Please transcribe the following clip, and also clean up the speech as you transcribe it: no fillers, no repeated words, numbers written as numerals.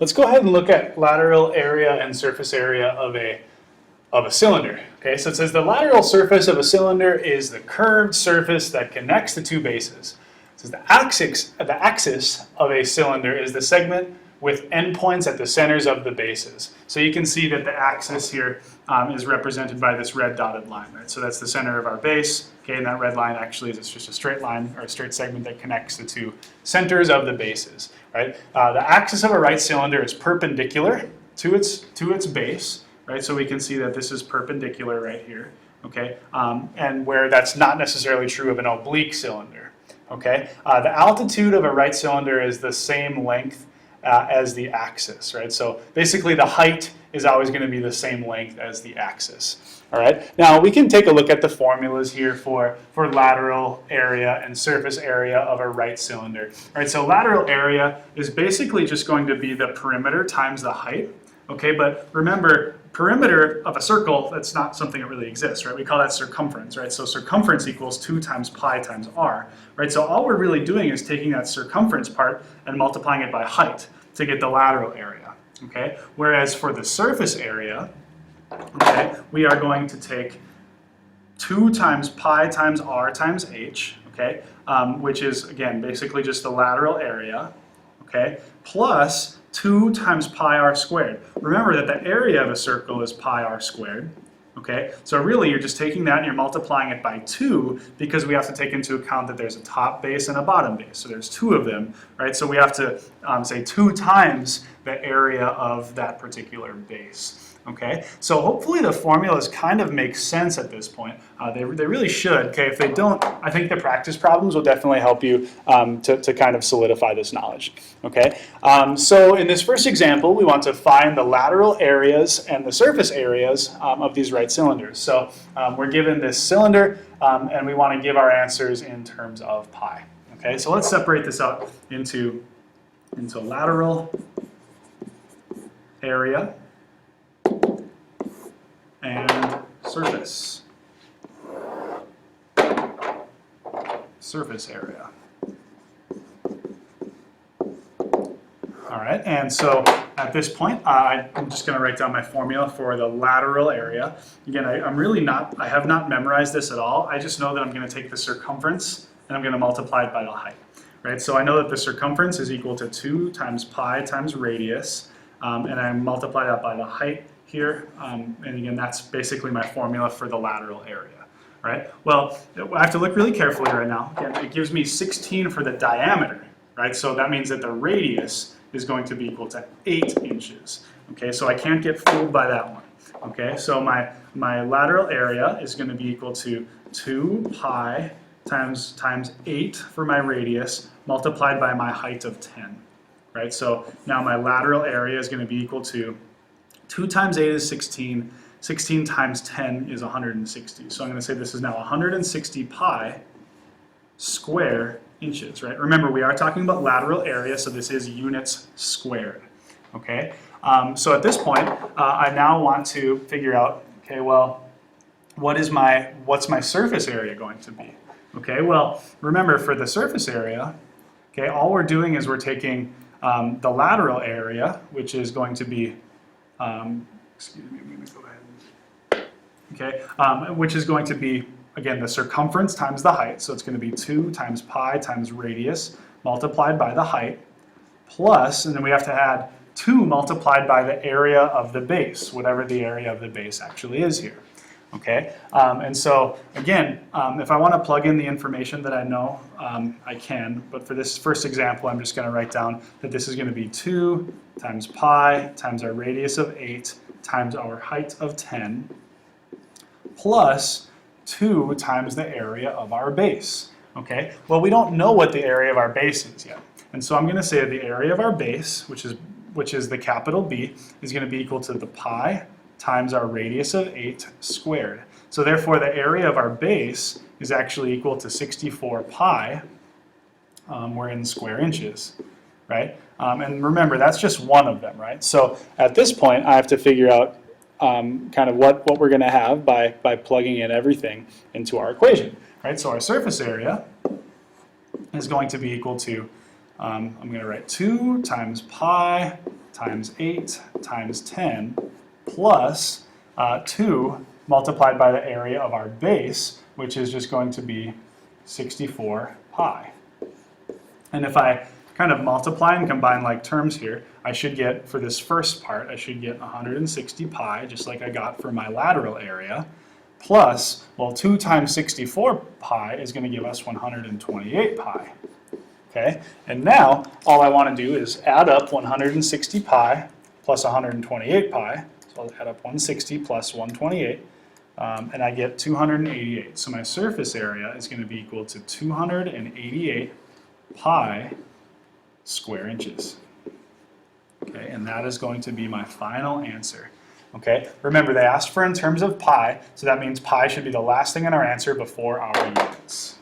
let's go ahead and look at lateral area and surface area of a cylinder. Okay, so it says the lateral surface of a cylinder is the curved surface that connects the two bases. It says the axis of a cylinder is the segment with endpoints at the centers of the bases. So you can see that the axis here is represented by this red dotted line, right? So that's the center of our base. Okay, and that red line actually is just a straight line or a straight segment that connects the two centers of the bases, right? The axis of a right cylinder is perpendicular to its base, right? So we can see that this is perpendicular right here, okay? And where that's not necessarily true of an oblique cylinder, okay? The altitude of a right cylinder is the same length as the axis, right? So basically the height is always going to be the same length as the axis. All right. Now we can take a look at the formulas here for lateral area and surface area of a right cylinder. All right. So lateral area is basically just going to be the perimeter times the height. Okay. But remember, perimeter of a circle, that's not something that really exists, right? We call that circumference, right? So circumference equals 2 times pi times r, right? So all we're really doing is taking that circumference part and multiplying it by height to get the lateral area, okay? Whereas for the surface area, okay, we are going to take 2 times pi times r times h, okay, which is, again, basically just the lateral area, okay, plus 2 times pi r squared. Remember that the area of a circle is pi r squared, okay? So really you're just taking that and you're multiplying it by 2 because we have to take into account that there's a top base and a bottom base. So there's 2 of them, right? So we have to say 2 times the area of that particular base. Okay, so hopefully the formulas kind of make sense at this point. They really should. Okay, if they don't, I think the practice problems will definitely help you to kind of solidify this knowledge. Okay, so in this first example, we want to find the lateral areas and the surface areas of these right cylinders. So we're given this cylinder, and we want to give our answers in terms of pi. Okay, so let's separate this out into lateral area and surface area. All right, and so at this point, I'm just going to write down my formula for the lateral area. Again, I have not memorized this at all. I just know that I'm going to take the circumference and I'm going to multiply it by the height. Right, so I know that the circumference is equal to 2 times pi times radius, and I multiply that by the height here, and again, that's basically my formula for the lateral area, right? Well, I have to look really carefully right now. Again, it gives me 16 for the diameter, right? So that means that the radius is going to be equal to 8 inches, okay? So I can't get fooled by that one, okay? So my lateral area is going to be equal to 2 pi times 8 for my radius multiplied by my height of 10, right? So now my lateral area is going to be equal to 2 times 8 is 16, 16 times 10 is 160. So I'm going to say this is now 160 pi square inches, right? Remember, we are talking about lateral area, so this is units squared, okay? So at this point, I now want to figure out, okay, well, what's my surface area going to be? Okay, well, remember, for the surface area, okay, all we're doing is we're taking the lateral area, which is going to be excuse me, I'm going to go ahead. Okay, which is going to be, again, the circumference times the height. So it's going to be 2 times pi times radius multiplied by the height, plus, and then we have to add 2 multiplied by the area of the base, whatever the area of the base actually is here. Okay, and so again, if I want to plug in the information that I know, I can, but for this first example, I'm just going to write down that this is going to be 2 times pi times our radius of 8 times our height of 10 plus 2 times the area of our base. Okay, well, we don't know what the area of our base is yet, and so I'm going to say that the area of our base, which is the capital B, is going to be equal to the pi times our radius of 8 squared. So therefore the area of our base is actually equal to 64 pi, we're in square inches, right? And remember, that's just one of them, right? So at this point, I have to figure out kind of what we're going to have by plugging in everything into our equation, right? So our surface area is going to be equal to, I'm going to write 2 times pi times 8 times 10 plus 2 multiplied by the area of our base, which is just going to be 64 pi. And if I kind of multiply and combine like terms here, I should get, for this first part, I should get 160 pi, just like I got for my lateral area, plus, well, 2 times 64 pi is going to give us 128 pi. Okay, and now all I want to do is add up 160 pi plus 128 pi. So I'll add up 160 plus 128, and I get 288. So my surface area is going to be equal to 288 pi square inches. Okay, and that is going to be my final answer. Okay, remember they asked for in terms of pi, so that means pi should be the last thing in our answer before our units.